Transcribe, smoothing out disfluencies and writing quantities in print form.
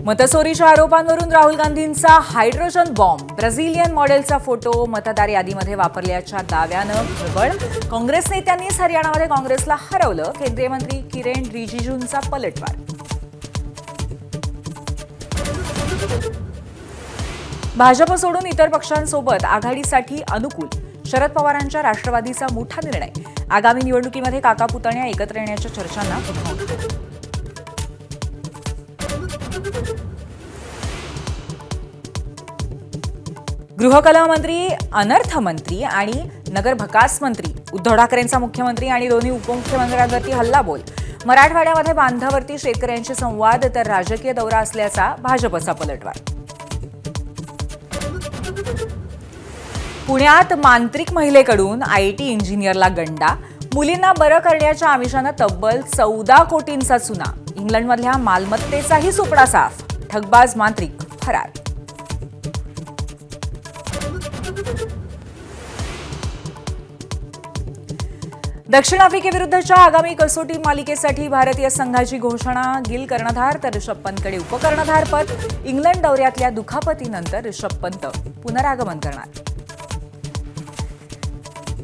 मतचोरीच्या आरोपांवरून राहुल गांधींचा hydrogen bomb, Brazilian मॉडेलचा photo मतदार यादीमध्ये वापरल्याच्या दाव्यानं खळबळ. काँग्रेस नेत्यांनीच हरियाणामध्ये काँग्रेसला हरवलं. केंद्रीय मंत्री किरेन रिजिजूंचा पलटवार. भाजप सोडून इतर पक्षांसोबत आघाडीसाठी अनुकूल. शरद पवारांच्या राष्ट्रवादीचा मोठा निर्णय. आगामी निवडणुकीमध्ये काका पुतण्या एकत्र येण्याच्या चर्चांना पुन्हा उत्तर. गृहकलह मंत्री, अनर्थ मंत्री आणि नगर भकास मंत्री उद्धव ठाकरेंचा मुख्यमंत्री आणि दोन्ही उपमुख्यमंत्र्यांवरती हल्लाबोल. मराठवाड्यामध्ये बांधावरती शेतकऱ्यांशी संवाद तर राजकीय दौरा असल्याचा भाजपचा पलटवार. पुण्यात मांत्रिक महिलेकडून आयटी इंजिनियरला गंडा. मुलींना बरं करण्याच्या आमिषानं तब्बल 14 कोटींचा चुना. इंग्लंडमधल्या मालमत्तेचाही सुपडा साफ. ठगबाज मांत्रिक फरार. दक्षिण आफ्रिकेविरुद्धच्या आगामी कसोटी मालिकेसाठी भारतीय संघाची घोषणा. गिल कर्णधार तर ऋषभ पंतकडे उपकर्णधारपद. इंग्लंड दौऱ्यातल्या दुखापतीनंतर ऋषभ पंत पुनरागमन करणार.